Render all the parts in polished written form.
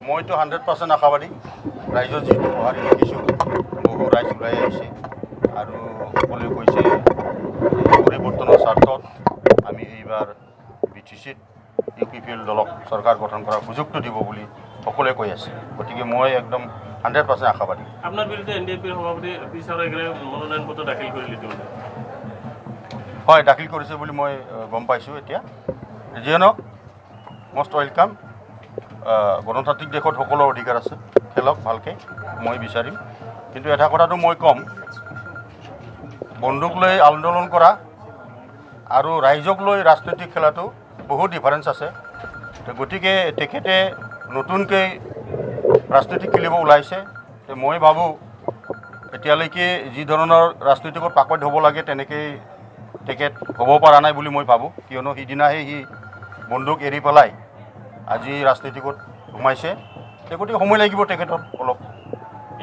মইতো 100% আশাবাদী ৰাইজৰ যিটো সঁহাৰি দেখিছোঁ বহু ৰাইজ ওলাই আহিছে আৰু সকলোৱে কৈছে পৰিৱৰ্তনৰ স্বাৰ্থত আমি এইবাৰ BTCত UPPL দলক চৰকাৰ গঠন কৰাৰ সুযোগটো দিব বুলি সকলোৱে কৈ আছে গতিকে মই একদম 100% আশাবাদী আপোনাৰ বিৰুদ্ধে NDAPৰ সভাপতি পি চাৰাইগৰে মনোনয়ন পত্ৰ দাখিল কৰিলে হয় দাখিল কৰিছে বুলি মই গম পাইছোঁ এতিয়া যিয়ে নহওক মষ্ট ৱেলকাম গণতান্ত্ৰিক দেশত সকলো অধিকাৰ আছে খেলক ভালকৈ মই বিচাৰিম কিন্তু এটা কথাটো মই ক'ম বন্দুক লৈ আন্দোলন কৰা আৰু ৰাইজক লৈ ৰাজনীতি খেলাটো বহুত ডিফাৰেঞ্চ আছে গতিকে তেখেতে নতুনকৈ ৰাজনীতি খেলিব ওলাইছে মই ভাবোঁ এতিয়ালৈকে যি ধৰণৰ ৰাজনীতিকত পাকৈত হ'ব লাগে তেনেকৈ তেখেত হ'ব পৰা নাই বুলি মই ভাবোঁ কিয়নো সিদিনাহে সি বন্দুক এৰি পেলাই আজি ৰাজনীতিকত সোমাইছে গতিকে সময় লাগিব তেখেতক অলপ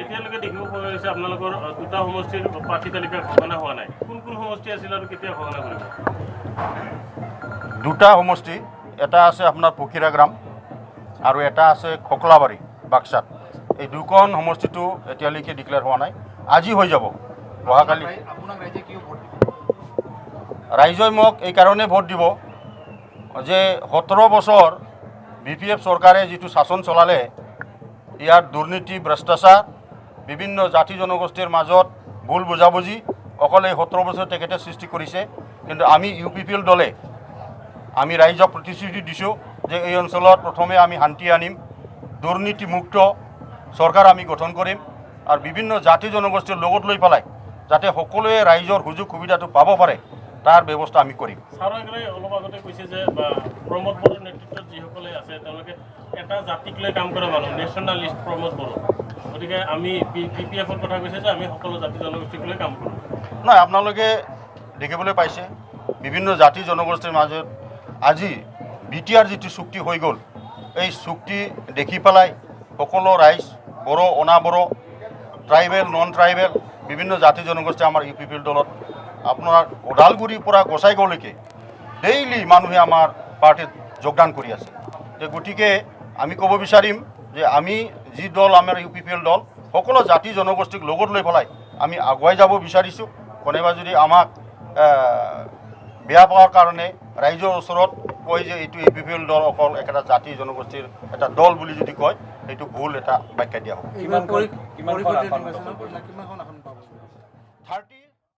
এতিয়ালৈকে দেখিব পোৱা গৈছে আপোনালোকৰ দুটা সমষ্টিৰ প্ৰাৰ্থী তালিকা ঘোষণা হোৱা নাই কোন কোন সমষ্টি আছিল আৰু কেতিয়া ঘোষণা কৰিব দুটা সমষ্টি এটা আছে আপোনাৰ পকিৰা গ্ৰাম আৰু এটা আছে খকলাবাৰী বাক্সাত এই দুখন সমষ্টিটো এতিয়ালৈকে ডিক্লেয়াৰ হোৱা নাই আজি হৈ যাব অহাকালি ৰাইজে মোক এই কাৰণে ভোট দিব যে 17 বছৰ BPF চৰকাৰে যিটো শাসন চলালে ইয়াৰ দুৰ্নীতি ভ্ৰষ্টাচাৰ বিভিন্ন জাতি জনগোষ্ঠীৰ মাজত ভুল বুজাবুজি অকল এই 17 বছৰ তেখেতে সৃষ্টি কৰিছে কিন্তু আমি UPPL দলে আমি ৰাইজক প্ৰতিশ্ৰুতি দিছোঁ যে এই অঞ্চলত প্ৰথমে আমি শান্তি আনিম দুৰ্নীতিমুক্ত চৰকাৰ আমি গঠন কৰিম আৰু বিভিন্ন জাতি জনগোষ্ঠীৰ লগত লৈ পেলাই যাতে সকলোৱে ৰাইজৰ সুযোগ সুবিধাটো পাব পাৰে তাৰ ব্যৱস্থা আমি কৰিম চাৰাইগৰে অলপ আগতে কৈছে যে প্ৰমোদ বড়োৰ নেতৃত্বত যিসকলে আছে তেওঁলোকে এটা জাতিক লৈ কাম কৰা মানুহ নেশ্যনেলিষ্ট প্ৰমোদ বড়ো গতিকে আমি BPFৰ কথা কৈছে যে আমি সকলো জাতি জনগোষ্ঠীক লৈ কাম কৰোঁ নাই আপোনালোকে দেখিবলৈ পাইছে বিভিন্ন জাতি জনগোষ্ঠীৰ মাজত আজি BTR যিটো চুক্তি হৈ গ'ল এই চুক্তি দেখি পেলাই সকলো ৰাইজ বড়ো অনাবড়ো ট্ৰাইবেল নন ট্ৰাইবেল বিভিন্ন জাতি জনগোষ্ঠী আমাৰ UPPL দলত আপোনাৰ ওদালগুৰিৰ পৰা গোসাইগাঁওলৈকে ডেইলি মানুহে আমাৰ পাৰ্টিত যোগদান কৰি আছে গতিকে আমি ক'ব বিচাৰিম যে আমি যি দল আমাৰ UPPL দল সকলো জাতি জনগোষ্ঠীক লগত লৈ পেলাই আমি আগুৱাই যাব বিচাৰিছোঁ কোনোবা যদি আমাক বেয়া পোৱাৰ কাৰণে ৰাইজৰ ওচৰত কয় যে এইটো UPPL দল অকল এটা জাতি জনগোষ্ঠীৰ এটা দল বুলি যদি কয় সেইটো ভুল এটা ব্যাখ্যা দিয়া হ'ব